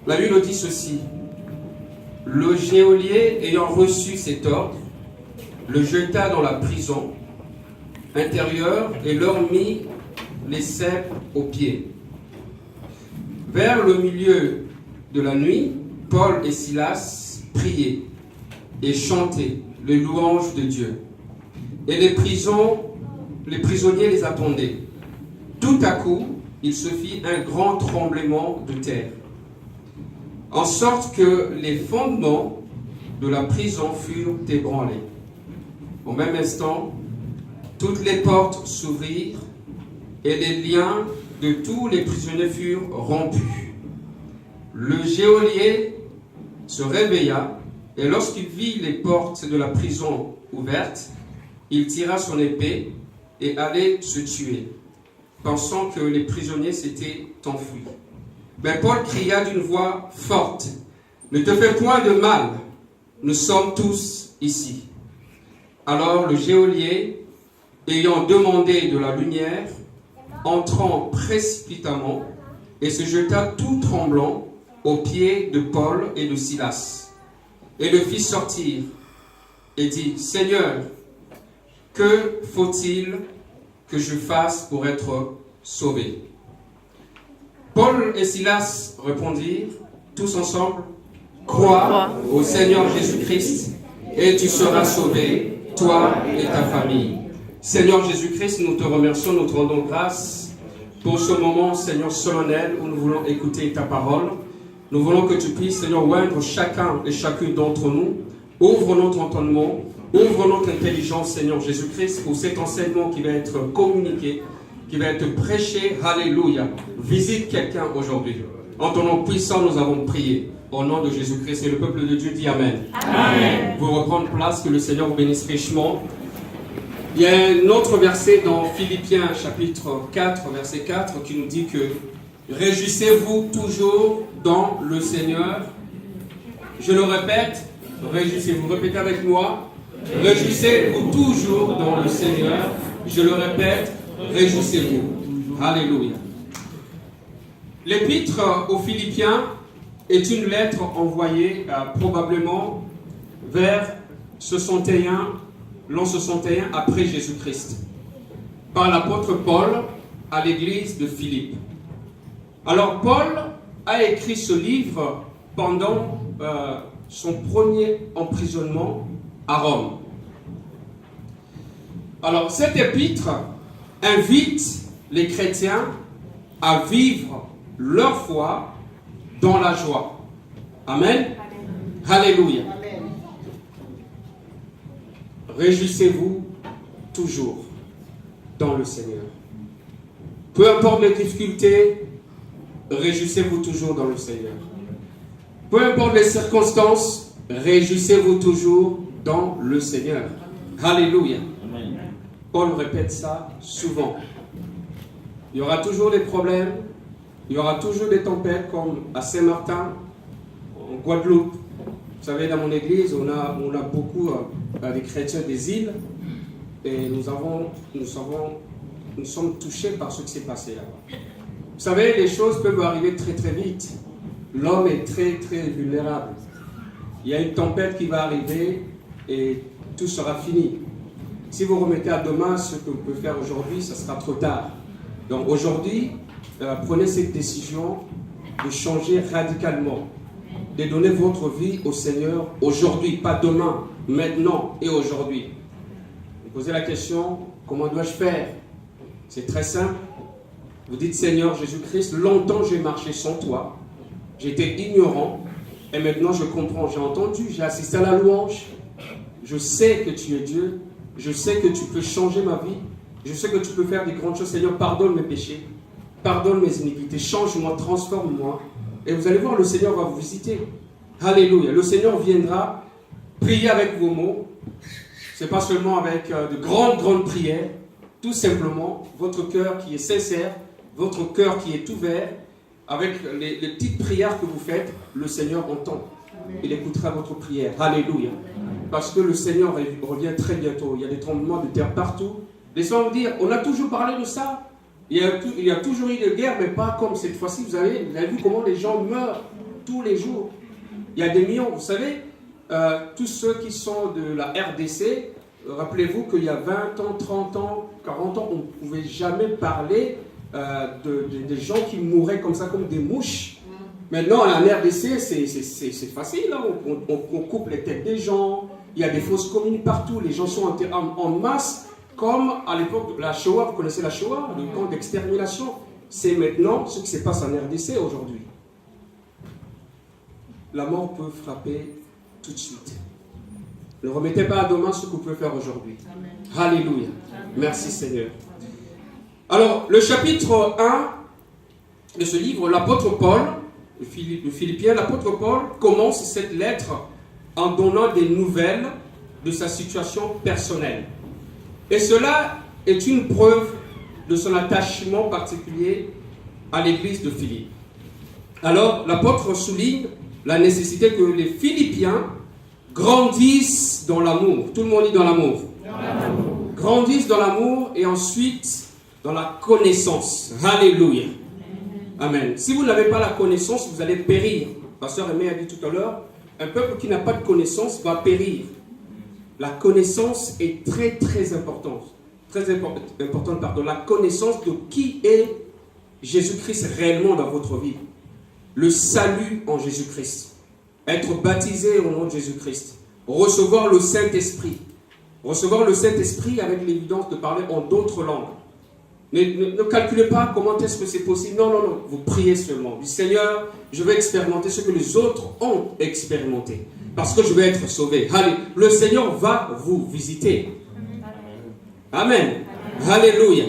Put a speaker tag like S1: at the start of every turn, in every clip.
S1: La Bible dit ceci: le geôlier ayant reçu cet ordre, le jeta dans la prison intérieure et leur mit les ceps aux pieds. Vers le milieu de la nuit, Paul et Silas priaient et chantaient les louanges de Dieu. Et les prisonniers les attendaient. Tout à coup, il se fit un grand tremblement de terre, en sorte que les fondements de la prison furent ébranlés. Au même instant, toutes les portes s'ouvrirent et les liens de tous les prisonniers furent rompus. Le geôlier se réveilla et lorsqu'il vit les portes de la prison ouvertes, il tira son épée et allait se tuer, pensant que les prisonniers s'étaient enfuis. Mais Paul cria d'une voix forte: « Ne te fais point de mal, nous sommes tous ici. » Alors le geôlier, ayant demandé de la lumière, entrant précipitamment et se jeta tout tremblant aux pieds de Paul et de Silas, et le fit sortir et dit: « Seigneur, que faut-il que je fasse pour être sauvé ?» Paul et Silas répondirent tous ensemble: « Crois au Seigneur Jésus-Christ et tu seras sauvé, toi et ta famille. » Seigneur Jésus-Christ, nous te remercions, nous te rendons grâce pour ce moment, Seigneur, solennel, où nous voulons écouter ta parole. Nous voulons que tu puisses, Seigneur, oindre chacun et chacune d'entre nous. Ouvre notre entendement, ouvre notre intelligence, Seigneur Jésus-Christ, pour cet enseignement qui va être communiqué, qui va être prêché. Alléluia. Visite quelqu'un aujourd'hui. En ton nom puissant, nous avons prié. Au nom de Jésus-Christ, et le peuple de Dieu dit Amen. Amen. Vous reprendre place, que le Seigneur vous bénisse richement. Il y a un autre verset dans Philippiens chapitre 4, verset 4, qui nous dit que réjouissez-vous toujours dans le Seigneur. Je le répète, réjouissez-vous. Répétez avec moi. Réjouissez-vous toujours dans le Seigneur. Je le répète, réjouissez-vous. Alléluia. L'épître aux Philippiens est une lettre envoyée probablement vers l'an 61 après Jésus-Christ, par l'apôtre Paul à l'église de Philippe. Alors Paul a écrit ce livre pendant son premier emprisonnement à Rome. Alors cet épître invite les chrétiens à vivre leur foi dans la joie. Amen. Alléluia. Réjouissez-vous toujours dans le Seigneur. Peu importe les difficultés, réjouissez-vous toujours dans le Seigneur. Peu importe les circonstances, réjouissez-vous toujours dans le Seigneur. Alléluia. Amen. Paul répète ça souvent. Il y aura toujours des problèmes, il y aura toujours des tempêtes, comme à Saint-Martin, en Guadeloupe. Vous savez, dans mon église, on a beaucoup des chrétiens des îles, et nous sommes touchés par ce qui s'est passé là-bas. Vous savez, les choses peuvent arriver très très vite. L'homme est très très vulnérable. Il y a une tempête qui va arriver et tout sera fini. Si vous remettez à demain ce que vous pouvez faire aujourd'hui, ça sera trop tard. Donc aujourd'hui, prenez cette décision de changer radicalement, de donner votre vie au Seigneur aujourd'hui, pas demain, maintenant et aujourd'hui. Vous posez la question: comment dois-je faire? C'est très simple. Vous dites: Seigneur Jésus-Christ, longtemps j'ai marché sans toi, j'étais ignorant, et maintenant je comprends, j'ai entendu, j'ai assisté à la louange, je sais que tu es Dieu, je sais que tu peux changer ma vie, je sais que tu peux faire des grandes choses. Seigneur, pardonne mes péchés, pardonne mes iniquités, change-moi, transforme-moi. Et vous allez voir, le Seigneur va vous visiter. Alléluia. Le Seigneur viendra prier avec vos mots. Ce n'est pas seulement avec de grandes prières. Tout simplement, votre cœur qui est sincère, votre cœur qui est ouvert, avec les petites prières que vous faites, le Seigneur entend. Il écoutera votre prière. Alléluia. Parce que le Seigneur revient très bientôt. Il y a des tremblements de terre partout. Laissez-moi vous dire, on a toujours parlé de ça. il y a toujours eu des guerres, mais pas comme cette fois-ci. Vous avez vu comment les gens meurent tous les jours. Il y a des millions. Vous savez, tous ceux qui sont de la RDC, rappelez-vous qu'il y a 20 ans, 30 ans, 40 ans, on ne pouvait jamais parler des gens qui mouraient comme ça, comme des mouches. Maintenant, en RDC, c'est facile. Hein. On coupe les têtes des gens. Il y a des fosses communes partout. Les gens sont enterrés en masse. Comme à l'époque de la Shoah, vous connaissez la Shoah, le camp d'extermination. C'est maintenant ce qui se passe en RDC aujourd'hui. La mort peut frapper tout de suite. Ne remettez pas à demain ce que vous pouvez faire aujourd'hui. Alléluia. Merci Seigneur. Alors, le chapitre 1 de ce livre, l'apôtre Paul, le Philippiens, l'apôtre Paul commence cette lettre en donnant des nouvelles de sa situation personnelle. Et cela est une preuve de son attachement particulier à l'église de Philippe. Alors, l'apôtre souligne la nécessité que les Philippiens grandissent dans l'amour. Tout le monde dit dans l'amour. Grandissent dans l'amour et ensuite dans la connaissance. Alléluia. Amen. Si vous n'avez pas la connaissance, vous allez périr. Pasteur Aimé a dit tout à l'heure, un peuple qui n'a pas de connaissance va périr. La connaissance est très très importante. La connaissance de qui est Jésus-Christ réellement dans votre vie. Le salut en Jésus-Christ. Être baptisé au nom de Jésus-Christ. Recevoir le Saint-Esprit. Recevoir le Saint-Esprit avec l'évidence de parler en d'autres langues. Ne calculez pas comment est-ce que c'est possible. Non. Vous priez seulement. Du Seigneur, je vais expérimenter ce que les autres ont expérimenté. Parce que je vais être sauvé. Allez, le Seigneur va vous visiter. Amen. Alléluia.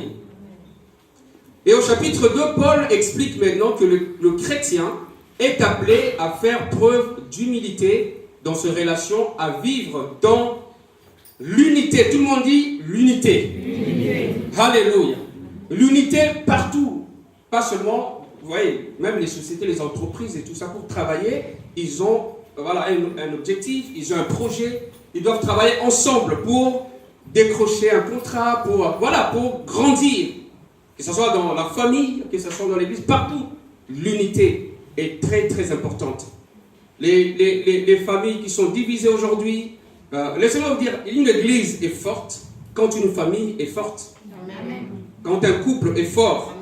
S1: Et au chapitre 2, Paul explique maintenant que le chrétien est appelé à faire preuve d'humilité dans ses relations, à vivre dans l'unité. Tout le monde dit l'unité. Alléluia. L'unité partout. Pas seulement, vous voyez, même les sociétés, les entreprises et tout ça, pour travailler, ils ont un objectif, ils ont un projet, ils doivent travailler ensemble pour décrocher un contrat, pour grandir. Que ce soit dans la famille, que ce soit dans l'église, partout. L'unité est très très importante. Les familles qui sont divisées aujourd'hui, laissez-moi vous dire, une église est forte quand une famille est forte. Amen. Quand un couple est fort.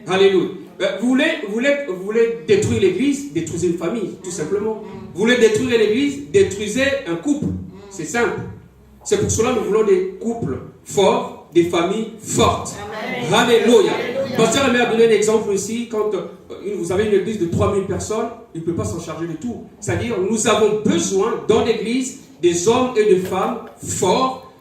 S1: Amen. Alléluia. Vous voulez détruire l'église, détruisez une famille, tout simplement. Vous voulez détruire l'église, détruisez un couple. C'est simple. C'est pour cela que nous voulons des couples forts, des familles fortes. Amen. Alléluia. Pasteur Aimé a donné un exemple ici. Quand vous avez une église de 3000 personnes, il ne peut pas s'en charger de tout. C'est-à-dire, nous avons besoin dans l'église des hommes et des femmes forts,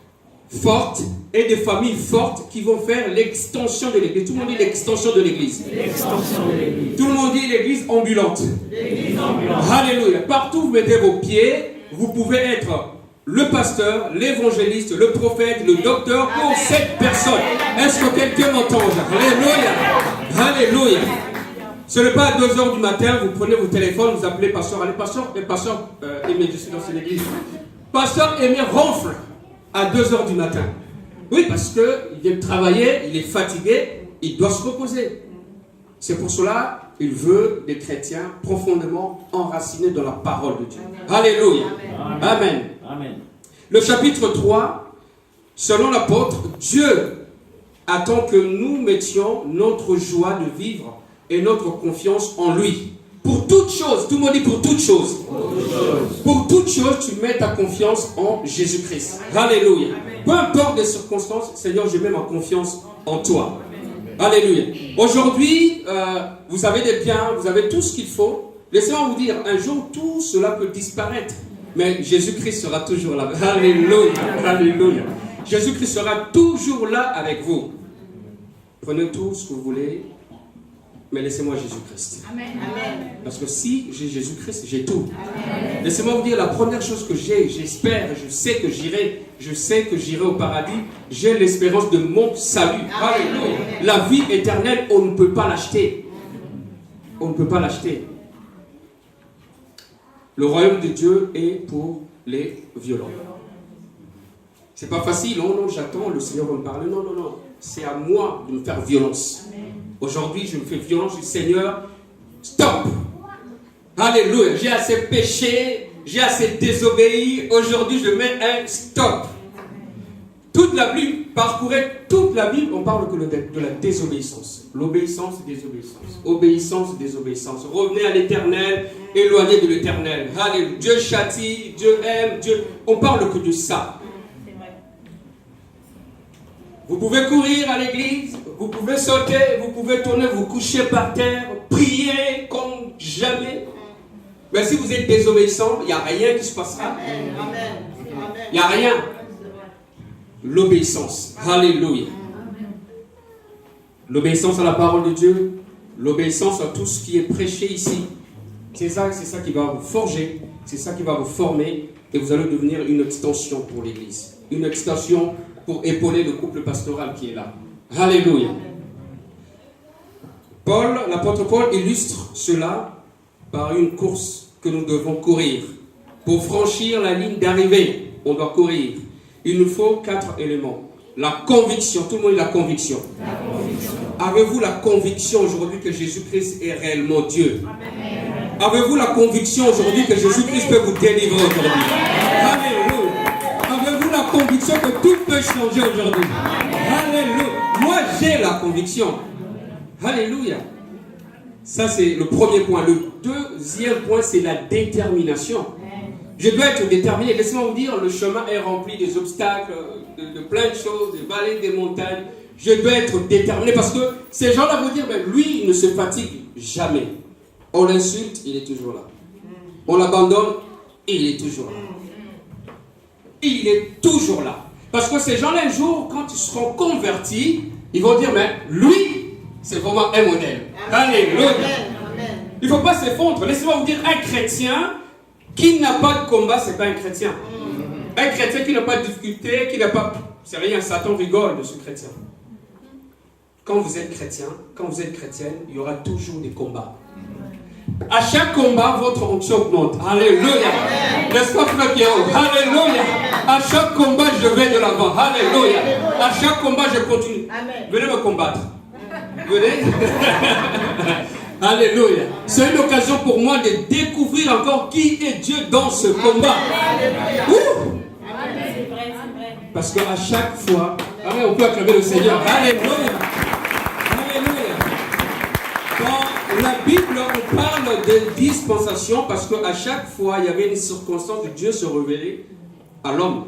S1: fortes et des familles fortes qui vont faire l'extension de l'église. Tout le monde dit l'extension de l'église. L'extension de l'église. Tout le monde dit l'église ambulante. L'église ambulante. Alléluia. Partout où vous mettez vos pieds, vous pouvez être le pasteur, l'évangéliste, le prophète, le docteur pour cette personne. Est-ce que quelqu'un m'entend? Alléluia. Alléluia. Ce n'est pas à 2h du matin, vous prenez vos téléphones, vous appelez pasteur. Allez, pasteur Aimé, je suis dans cette église. Pasteur Aimé ronfle à 2h du matin. Oui, parce qu'il vient de travailler, il est fatigué, il doit se reposer. C'est pour cela qu'il veut des chrétiens profondément enracinés dans la parole de Dieu. Alléluia. Amen. Amen. Le chapitre 3, selon l'apôtre, Dieu attend que nous mettions notre joie de vivre et notre confiance en lui. Pour toute chose, tout le monde dit pour toute chose. Pour toute chose, tu mets ta confiance en Jésus-Christ. Alléluia. Peu importe les circonstances, Seigneur, je mets ma confiance en toi. Alléluia. Aujourd'hui, vous avez des biens, vous avez tout ce qu'il faut. Laissez-moi vous dire, un jour, tout cela peut disparaître. Mais Jésus-Christ sera toujours là. Alléluia. Alléluia. Jésus-Christ sera toujours là avec vous. Prenez tout ce que vous voulez, mais laissez-moi Jésus-Christ. Amen. Parce que si j'ai Jésus-Christ, j'ai tout. Amen. Laissez-moi vous dire, la première chose que j'ai, j'espère, je sais que j'irai au paradis, j'ai l'espérance de mon salut. Alléluia. La vie éternelle, on ne peut pas l'acheter. On ne peut pas l'acheter. Le royaume de Dieu est pour les violents. C'est pas facile, non, j'attends, le Seigneur va me parler. Non. c'est à moi de me faire violence. Aujourd'hui, je me fais violence du Seigneur. Stop! Alléluia. J'ai assez péché, j'ai assez désobéi. Aujourd'hui, je mets un stop. Toute la Bible, parcourez toute la Bible, on parle que de la désobéissance. L'obéissance et désobéissance. Obéissance et désobéissance. Revenez à l'Éternel, éloignez de l'Éternel. Alléluia. Dieu châtie, Dieu aime, Dieu. On parle que de ça. Vous pouvez courir à l'église, vous pouvez sauter, vous pouvez tourner, vous coucher par terre, prier comme jamais. Mais si vous êtes désobéissant, il n'y a rien qui se passera. Il n'y a rien. L'obéissance. Alléluia. L'obéissance à la parole de Dieu, l'obéissance à tout ce qui est prêché ici. C'est ça qui va vous forger, c'est ça qui va vous former et vous allez devenir une extension pour l'église. Une extension pour épauler le couple pastoral qui est là. Alléluia. L'apôtre Paul illustre cela par une course que nous devons courir. Pour franchir la ligne d'arrivée, on doit courir. Il nous faut 4 éléments. La conviction, tout le monde a la conviction. Avez-vous la conviction aujourd'hui que Jésus-Christ est réellement Dieu? Avez-vous la conviction aujourd'hui que Jésus-Christ peut vous délivrer aujourd'hui? Alléluia. Avez-vous la conviction que tout peut changer aujourd'hui? Alléluia. Moi, j'ai la conviction. Alléluia. Ça, c'est le premier point. Le deuxième point, c'est la détermination. Je dois être déterminé. Laissez-moi vous dire, le chemin est rempli des obstacles, de plein de choses, des vallées, des montagnes. Je dois être déterminé parce que ces gens-là vont dire, mais lui, il ne se fatigue jamais. On l'insulte, il est toujours là. On l'abandonne, il est toujours là. Il est toujours là. Parce que ces gens-là, un jour, quand ils seront convertis, ils vont dire, mais lui, c'est vraiment un modèle. Alléluia. Il ne faut pas s'effondrer. Laissez-moi vous dire, un chrétien qui n'a pas de combat, ce n'est pas un chrétien. Un chrétien qui n'a pas de difficulté, qui n'a pas... C'est rien, Satan rigole de ce chrétien. Quand vous êtes chrétien, quand vous êtes chrétienne, il y aura toujours des combats. À chaque combat, votre onction augmente. Alléluia. N'est-ce pas, frère Pierrot? Alléluia. À chaque combat, je vais de l'avant. Alléluia. À chaque combat, je continue. Venez me combattre. Venez. Alléluia. C'est une occasion pour moi de découvrir encore qui est Dieu dans ce combat. Parce qu'à chaque fois, on peut acclamer le Seigneur. Alléluia. Alléluia. Dans la Bible, on parle de dispensation parce qu'à chaque fois, il y avait une circonstance de Dieu se révéler à l'homme.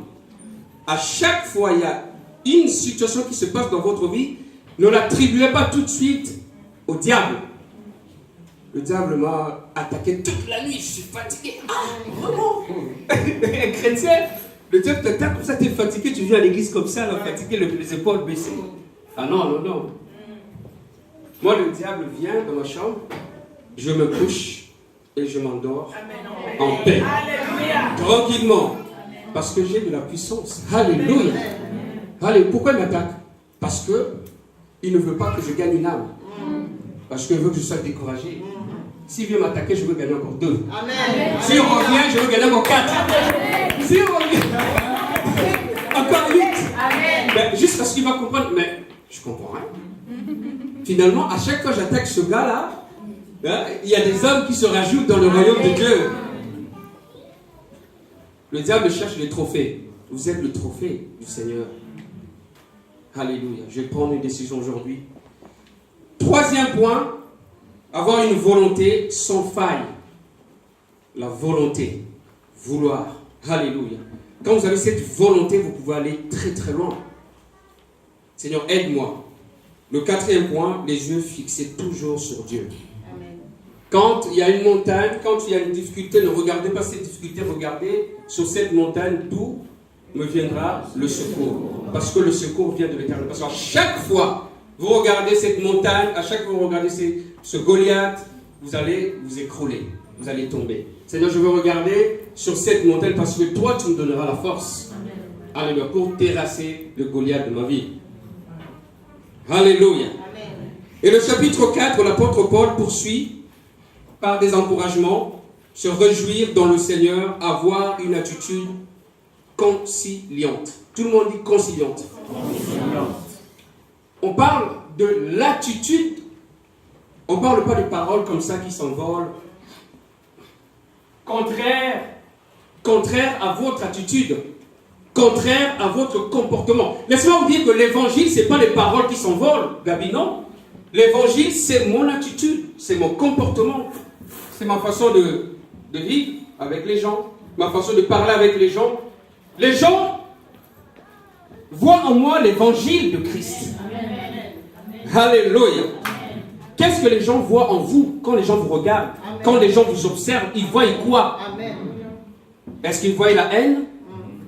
S1: À chaque fois, il y a une situation qui se passe dans votre vie. Ne l'attribuez pas tout de suite au diable. Le diable m'a attaqué toute la nuit, je suis fatigué. Ah, vraiment? Un chrétien, le diable t'attaque comme ça, tu es fatigué, tu viens à l'église comme ça, là, fatigué, les épaules baissées. Ah non, non, non. Moi, le diable vient dans ma chambre, je me couche et je m'endors en paix. Tranquillement. Parce que j'ai de la puissance. Alléluia. Allez, pourquoi il m'attaque? Parce que il ne veut pas que je gagne une âme. Parce qu'il veut que je sois découragé. S'il vient m'attaquer, je veux gagner encore 2. S'il revient, je veux gagner encore 4. S'il revient, encore 8. Ben, jusqu'à ce qu'il va comprendre. Mais je comprends rien. Finalement, à chaque fois que j'attaque ce gars-là, hein, il y a des hommes qui se rajoutent dans le royaume de Dieu. Le diable cherche les trophées. Vous êtes le trophée du Seigneur. Alléluia. Je vais prendre une décision aujourd'hui. Troisième point, avoir une volonté sans faille. La volonté. Vouloir. Alléluia. Quand vous avez cette volonté, vous pouvez aller très très loin. Seigneur, aide-moi. Le quatrième point, les yeux fixés toujours sur Dieu. Amen. Quand il y a une montagne, quand il y a une difficulté, ne regardez pas cette difficulté, regardez sur cette montagne d'où me viendra le secours. Parce que le secours vient de l'Éternel. Parce qu'à chaque fois, vous regardez cette montagne, à chaque fois vous regardez ce Goliath, vous allez vous écrouler, vous allez tomber. Seigneur, je veux regarder sur cette montagne parce que toi, tu me donneras la force. Alléluia, pour terrasser le Goliath de ma vie. Alléluia. Amen. Et le chapitre 4, l'apôtre Paul poursuit par des encouragements, se réjouir dans le Seigneur, avoir une attitude conciliante. Tout le monde dit conciliante. on parle de l'attitude. On ne parle pas de paroles comme ça qui s'envolent. Contraire à votre attitude. Contraire à votre comportement. Laissez-moi vous dire que l'évangile, ce n'est pas les paroles qui s'envolent, Gabi, non. L'évangile, c'est mon attitude, c'est mon comportement. C'est ma façon de vivre avec les gens, ma façon de parler avec les gens. Les gens voient en moi l'évangile de Christ. Alléluia. Qu'est-ce que les gens voient en vous quand les gens vous regardent? Quand les gens vous observent, ils voient quoi? Est-ce qu'ils voient la haine?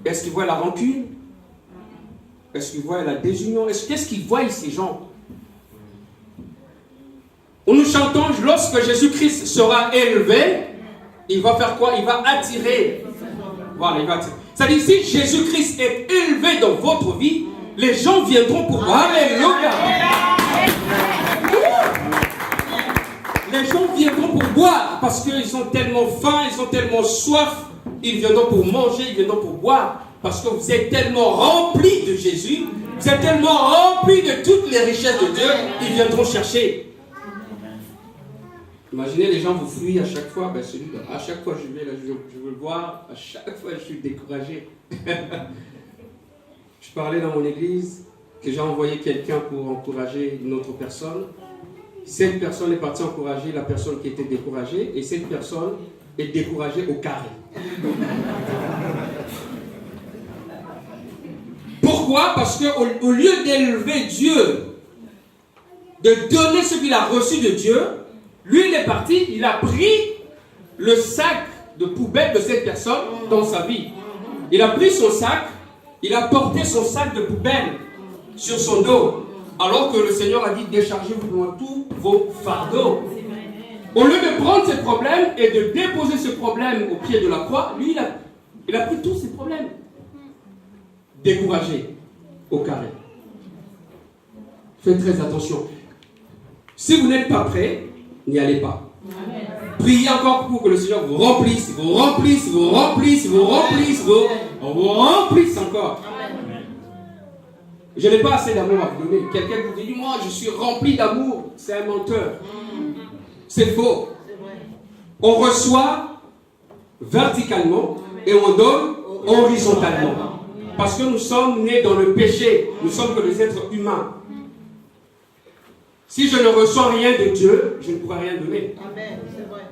S1: Est-ce qu'ils voient la rancune? Est-ce qu'ils voient la désunion? Qu'est-ce qu'ils voient ces gens? Nous chantons, lorsque Jésus-Christ sera élevé, il va faire quoi? Il va attirer. Voilà, il va attirer. C'est-à-dire, si Jésus-Christ est élevé dans votre vie, les gens viendront pour vous. Alléluia. Les gens viendront pour boire parce qu'ils ont tellement faim, ils ont tellement soif. Ils viendront pour manger, ils viendront pour boire. Parce que vous êtes tellement remplis de Jésus, vous êtes tellement remplis de toutes les richesses de Dieu, ils viendront chercher. Imaginez les gens vous fuient à chaque fois. Ben à chaque fois je vais là, je veux le voir. À chaque fois je suis découragé. Je parlais dans mon église que j'ai envoyé quelqu'un pour encourager une autre personne. Cette personne est partie encourager la personne qui était découragée et cette personne est découragée au carré. Pourquoi? Parce qu'au lieu d'élever Dieu, de donner ce qu'il a reçu de Dieu, lui il est parti, il a pris le sac de poubelle de cette personne dans sa vie. Il a pris son sac, il a porté son sac de poubelle sur son dos. Alors que le Seigneur a dit, déchargez-vous de tous vos fardeaux. Au lieu de prendre ses problèmes et de déposer ce problème au pied de la croix, lui, il a pris tous ses problèmes. Découragé, au carré. Faites très attention. Si vous n'êtes pas prêt, n'y allez pas. Amen. Priez encore pour que le Seigneur vous remplisse, vous remplisse, vous remplisse, vous remplisse, vous remplisse encore. Amen. Je n'ai pas assez d'amour à vous donner. Quelqu'un vous dit, moi je suis rempli d'amour. C'est un menteur. C'est faux. On reçoit verticalement et on donne horizontalement. Parce que nous sommes nés dans le péché. Nous sommes que des êtres humains. Si je ne reçois rien de Dieu, je ne pourrai rien donner. Amen, c'est vrai.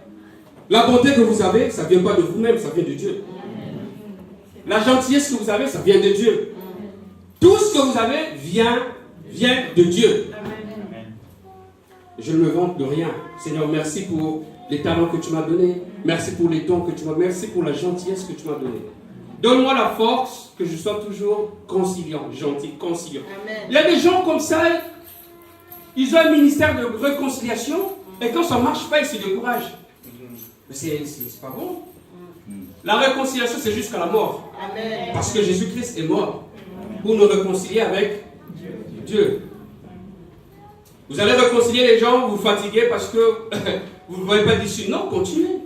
S1: La bonté que vous avez, ça ne vient pas de vous-même, ça vient de Dieu. Amen. La gentillesse que vous avez, ça vient de Dieu. Amen. Tout ce que vous avez vient de Dieu. Amen. Je ne me vante de rien. Seigneur, merci pour les talents que tu m'as donnés. Merci pour les dons que tu m'as donnés. Merci pour la gentillesse que tu m'as donnée. Donne-moi la force que je sois toujours conciliant, gentil, conciliant. Amen. Il y a des gens comme ça, ils ont un ministère de réconciliation et quand ça ne marche pas, ils se découragent. Mais c'est pas bon. La réconciliation, c'est jusqu'à la mort. Amen. Parce que Jésus-Christ est mort pour nous réconcilier avec Dieu. Vous allez réconcilier les gens, vous fatiguez parce que vous ne voyez pas d'issue. Non, continuez.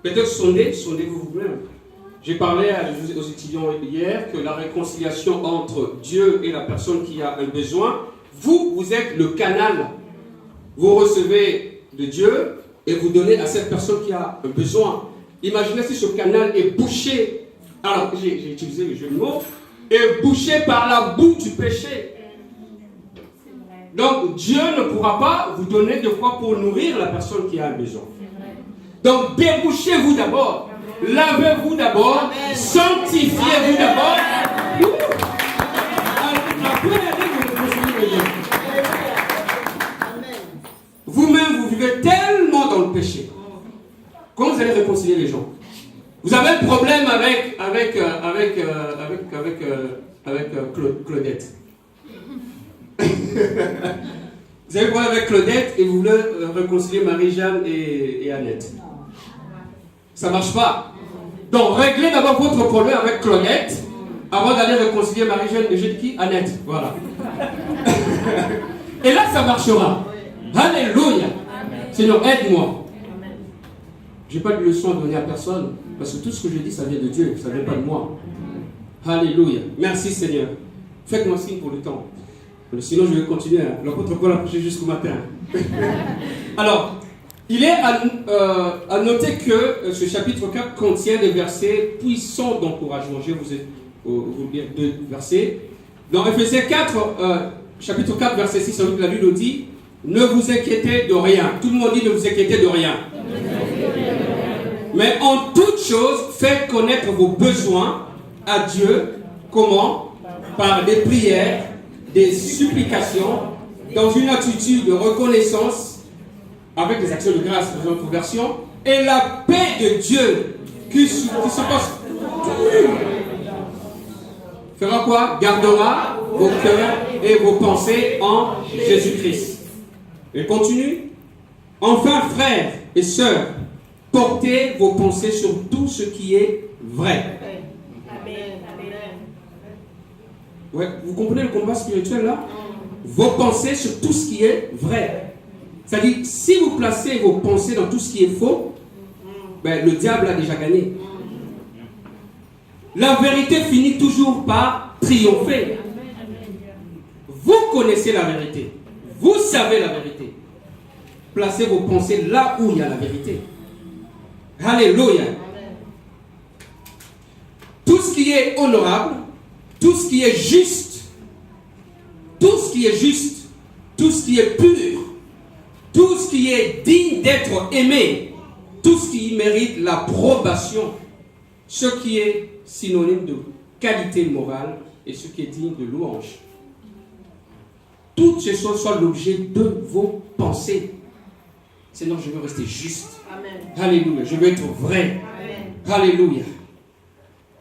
S1: Peut-être sondez-vous vous-même. J'ai parlé aux étudiants hier que la réconciliation entre Dieu et la personne qui a un besoin, vous êtes le canal. Vous recevez de Dieu et vous donnez à cette personne qui a un besoin. Imaginez si ce canal est bouché. Alors, j'ai utilisé le jeu de mots. Est bouché par la boue du péché. Donc, Dieu ne pourra pas vous donner de quoi pour nourrir la personne qui a un besoin. Donc, débouchez-vous d'abord. Lavez-vous d'abord. Sanctifiez-vous d'abord. Vous-même, vous vivez tellement dans le péché. Comment vous allez réconcilier les gens? Vous avez un problème avec Claudette. Vous avez un problème avec Claudette et vous voulez réconcilier Marie-Jeanne et Annette. Ça ne marche pas. Donc, réglez d'abord votre problème avec Claudette avant d'aller réconcilier Marie-Jeanne et j'ai dit qui? Annette. Voilà. Et là, ça marchera. Alléluia. Seigneur, aide-moi. Je n'ai pas de leçon à donner à personne parce que tout ce que je dis, ça vient de Dieu, ça ne vient pas de moi. Alléluia. Merci Seigneur. Faites-moi signe pour le temps. Sinon, je vais continuer. L'apôtre Paul a prêché jusqu'au matin. Alors, il est à noter que ce chapitre 4 contient des versets puissants d'encouragement. Je vais vous lire 2 versets. Dans Ephésiens 4, chapitre 4, verset 6, la Bible dit « Ne vous inquiétez de rien ». Tout le monde dit « Ne vous inquiétez de rien ». Mais en toute chose, faites connaître vos besoins à Dieu. Comment? Par des prières, des supplications, dans une attitude de reconnaissance, avec des actions de grâce dans notre version, et la paix de Dieu qui se passe fera quoi? Gardera vos cœurs et vos pensées en Jésus-Christ. Et continue. Enfin, frères et sœurs, portez vos pensées sur tout ce qui est vrai. Ouais, vous comprenez le combat spirituel là? Vos pensées sur tout ce qui est vrai. C'est-à-dire, si vous placez vos pensées dans tout ce qui est faux, ben, le diable a déjà gagné. La vérité finit toujours par triompher. Vous connaissez la vérité. Vous savez la vérité. Placez vos pensées là où il y a la vérité. Alléluia. Tout ce qui est honorable, tout ce qui est juste, tout ce qui est juste, tout ce qui est pur, tout ce qui est digne d'être aimé, tout ce qui mérite l'approbation, ce qui est synonyme de qualité morale et ce qui est digne de louange. Toutes ces choses soient l'objet de vos pensées. Seigneur, je veux rester juste. Amen. Alléluia. Je veux être vrai. Amen. Alléluia.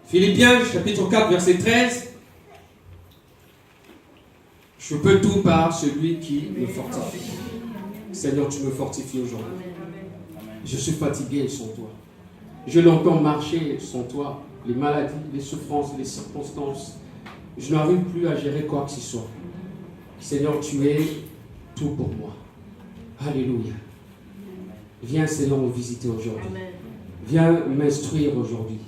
S1: Philippiens, chapitre 4, verset 13. Je peux tout par celui qui me fortifie. Seigneur, tu me fortifies aujourd'hui. Je suis fatigué sans toi. Je l'entends marcher sans toi. Les maladies, les souffrances, les circonstances. Je n'arrive plus à gérer quoi que ce soit. Seigneur, tu es tout pour moi. Alléluia. Viens, Seigneur, me visiter aujourd'hui. Viens m'instruire aujourd'hui.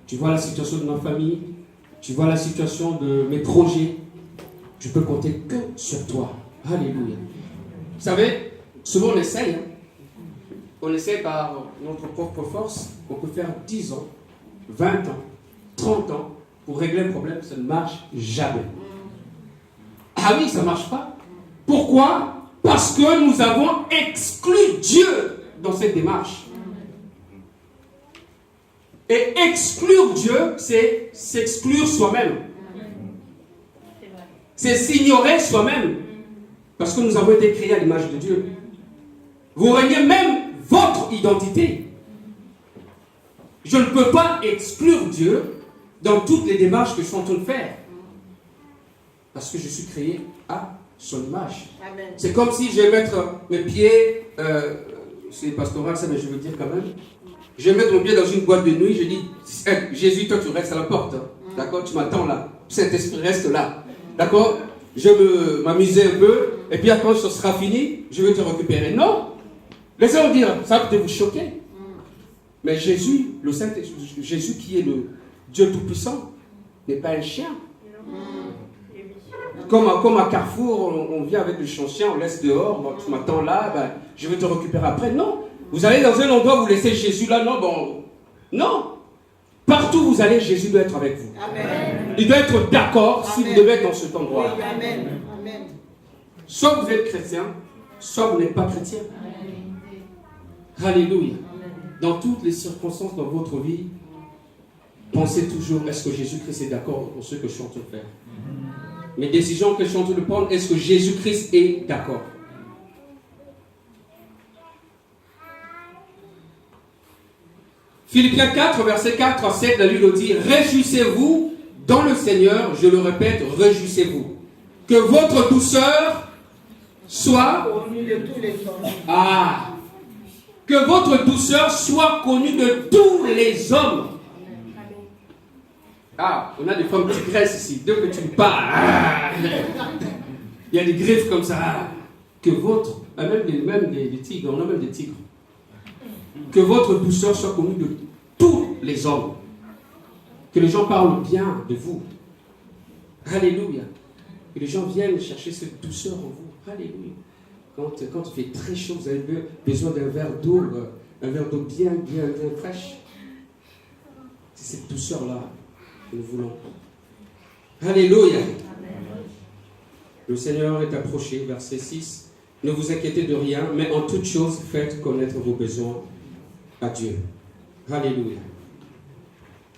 S1: Tu vois la situation de ma famille. Tu vois la situation de mes projets. Je peux compter que sur toi. Alléluia. Vous savez, souvent on essaye. On essaie par notre propre force. On peut faire 10 ans, 20 ans, 30 ans pour régler un problème. Ça ne marche jamais. Ah oui, ça ne marche pas. Pourquoi? Parce que nous avons exclu Dieu dans cette démarche. Et exclure Dieu, c'est s'exclure soi-même. C'est s'ignorer soi-même. Parce que nous avons été créés à l'image de Dieu. Vous reniez même votre identité. Je ne peux pas exclure Dieu dans toutes les démarches que je suis en train de faire. Parce que je suis créé à son image. Amen. C'est comme si je vais mettre mes pieds, c'est pastoral ça, mais je veux dire quand même. Je vais mettre mon pied dans une boîte de nuit, je dis, hey, Jésus, toi tu restes à la porte. Hein. D'accord? Tu m'attends là. Saint-Esprit reste là. D'accord? Je vais m'amuser un peu, et puis quand ce sera fini, je vais te récupérer. Non! Laissez-moi dire, ça va peut-être vous choquer. Mais Jésus, le Saint-Esprit, Jésus qui est le Dieu Tout-Puissant, n'est pas un chien. Comme à Carrefour, on vient avec le chien, on laisse dehors, bon, tu m'attends là, ben, je vais te récupérer après. Non! Vous allez dans un endroit, vous laissez Jésus là, non, bon. Non! Partout où vous allez, Jésus doit être avec vous. Amen. Il doit être d'accord si vous devez être dans cet endroit. Oui, amen. Amen. Soit vous êtes chrétien, soit vous n'êtes pas chrétien. Amen. Alléluia. Amen. Dans toutes les circonstances dans votre vie, pensez toujours, est-ce que Jésus-Christ est d'accord pour ce que je suis en train de faire? Mes décisions que je suis en train de prendre, est-ce que Jésus-Christ est d'accord? Philippiens 4, verset 4 à 7, la Bible dit, réjouissez-vous dans le Seigneur, je le répète, réjouissez-vous. Que votre douceur soit connue de tous les hommes. Ah! Que votre douceur soit connue de tous les hommes. Ah, on a des femmes qui graissent ici. Dès que tu parles, ah, il y a des griffes comme ça. Ah, que votre, même des tigres, on a même des tigres. Que votre douceur soit connue de tous les hommes. Que les gens parlent bien de vous. Alléluia. Et les gens viennent chercher cette douceur en vous. Alléluia. Quand il fait très chaud, vous avez besoin d'un verre d'eau, bien fraîche. C'est cette douceur-là que nous voulons. Alléluia. Le Seigneur est approché, verset 6. Ne vous inquiétez de rien, mais en toute chose, faites connaître vos besoins à Dieu. Alléluia.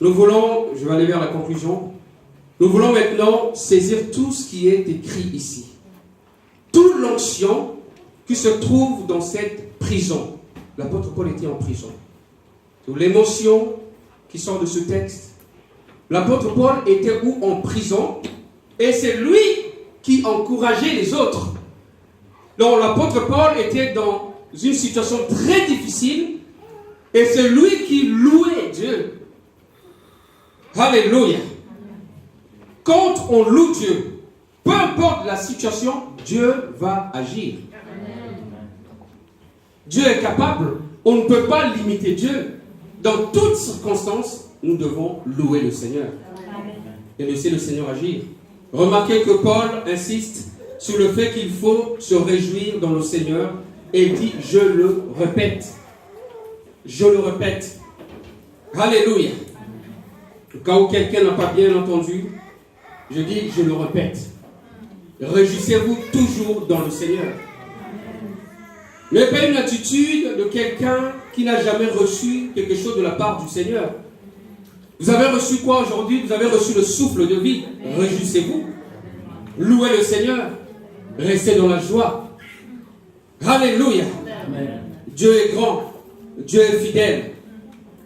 S1: Nous voulons, je vais aller vers la conclusion, nous voulons maintenant saisir tout ce qui est écrit ici. Toute l'onction qui se trouve dans cette prison. L'apôtre Paul était en prison. Toute l'émotion qui sort de ce texte. L'apôtre Paul était où? En prison. Et c'est lui qui encourageait les autres. Donc l'apôtre Paul était dans une situation très difficile. Et c'est lui qui louait Dieu. Alléluia. Quand on loue Dieu, peu importe la situation, Dieu va agir. Dieu est capable. On ne peut pas limiter Dieu. Dans toutes circonstances, nous devons louer le Seigneur. Et laisser le Seigneur agir. Remarquez que Paul insiste sur le fait qu'il faut se réjouir dans le Seigneur. Et il dit, je le répète. Je le répète. Alléluia. Au cas où quelqu'un n'a pas bien entendu, je dis, je le répète. Réjouissez-vous toujours dans le Seigneur. Mais pas une attitude de quelqu'un qui n'a jamais reçu quelque chose de la part du Seigneur. Vous avez reçu quoi aujourd'hui? Vous avez reçu le souffle de vie. Réjouissez-vous. Louez le Seigneur. Restez dans la joie. Alléluia. Amen. Dieu est grand. Dieu est fidèle.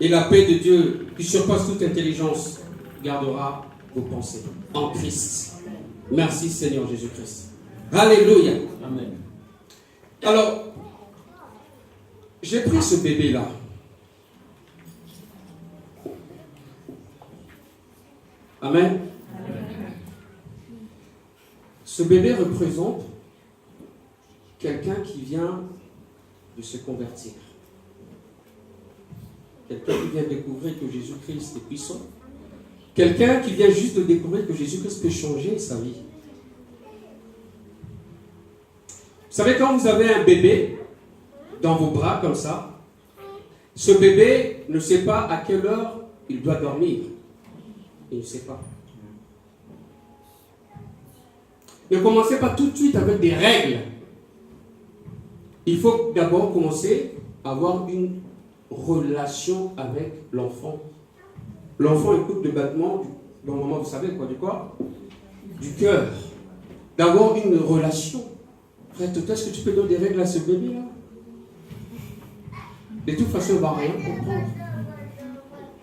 S1: Et la paix de Dieu, qui surpasse toute intelligence, gardera vos pensées en Christ. Merci Seigneur Jésus-Christ. Alléluia. Amen. Alors, j'ai pris ce bébé-là. Amen. Ce bébé représente quelqu'un qui vient de se convertir. Quelqu'un qui vient découvrir que Jésus-Christ est puissant. Quelqu'un qui vient juste de découvrir que Jésus-Christ peut changer sa vie. Vous savez, quand vous avez un bébé dans vos bras comme ça, ce bébé ne sait pas à quelle heure il doit dormir. Il ne sait pas. Ne commencez pas tout de suite avec des règles. Il faut d'abord commencer à avoir une relation avec l'enfant. L'enfant écoute le battement du moment, vous savez quoi, du quoi? Du cœur. D'avoir une relation. Frère, est-ce que tu peux donner des règles à ce bébé-là? De toute façon, il ne va rien comprendre.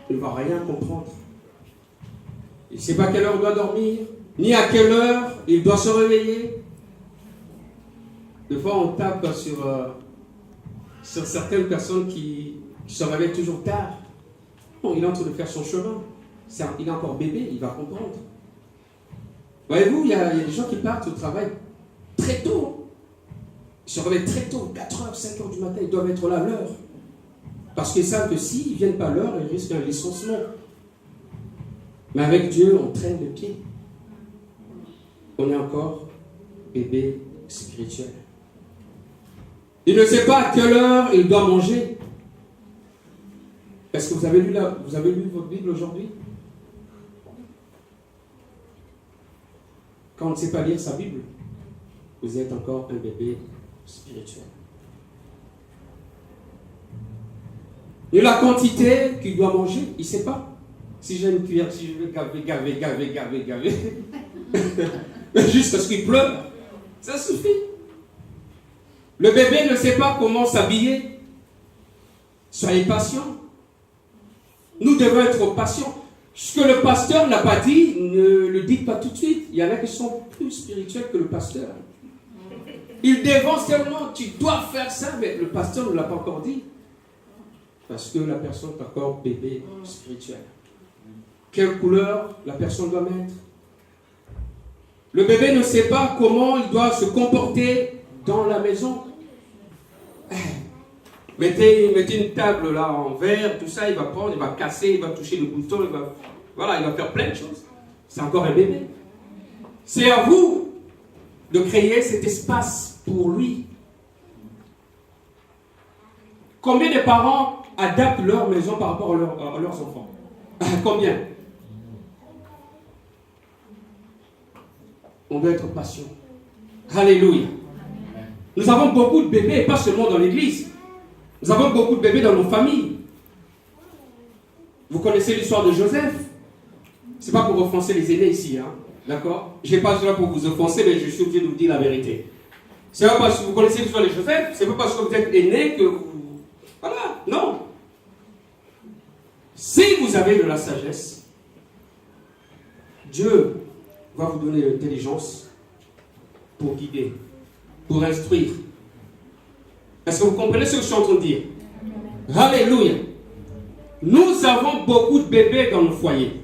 S1: Il ne va rien comprendre. Il ne sait pas à quelle heure il doit dormir, ni à quelle heure il doit se réveiller. Des fois, on tape sur certaines personnes qui se réveillent toujours tard. Bon, il est en train de faire son chemin. Il est encore bébé, il va comprendre. Voyez-vous, il y a des gens qui partent au travail très tôt. Ils se réveillent très tôt, 4h, 5h du matin, ils doivent être là à l'heure. Parce qu'ils savent que s'ils ne viennent pas à l'heure, ils risquent un licenciement. Mais avec Dieu, on traîne le pied. On est encore bébé spirituel. Il ne sait pas à quelle heure il doit manger. Est-ce que vous avez lu votre Bible aujourd'hui? Quand on ne sait pas lire sa Bible, vous êtes encore un bébé spirituel. Et la quantité qu'il doit manger, il ne sait pas. Si j'ai une cuillère, si je vais gaver, juste parce qu'il pleure, ça suffit. Le bébé ne sait pas comment s'habiller. Soyez patients. Nous devons être patients. Ce que le pasteur n'a pas dit, ne le dites pas tout de suite. Il y en a qui sont plus spirituels que le pasteur. Il dévance tellement, tu dois faire ça, mais le pasteur ne l'a pas encore dit. Parce que la personne est encore bébé spirituel. Quelle couleur la personne doit mettre? Le bébé ne sait pas comment il doit se comporter dans la maison. Mettez une table là en verre, tout ça, il va prendre, il va casser, il va toucher le bouton, il va faire plein de choses. C'est encore un bébé. C'est à vous de créer cet espace pour lui. Combien de parents adaptent leur maison par rapport à leurs enfants? Combien? On doit être patient. Alléluia. Nous avons beaucoup de bébés, pas seulement dans l'église. Nous avons beaucoup de bébés dans nos familles. Vous connaissez l'histoire de Joseph? C'est pas pour offenser les aînés ici, hein? D'accord? Je n'ai pas cela pour vous offenser, mais je suis obligé de vous dire la vérité. C'est pas parce que vous connaissez l'histoire de Joseph, c'est pas parce que vous êtes aîné que vous... Voilà, non. Si vous avez de la sagesse, Dieu va vous donner l'intelligence pour guider, pour instruire. Est-ce que vous comprenez ce que je suis en train de dire? Alléluia. Nous avons beaucoup de bébés dans nos foyers.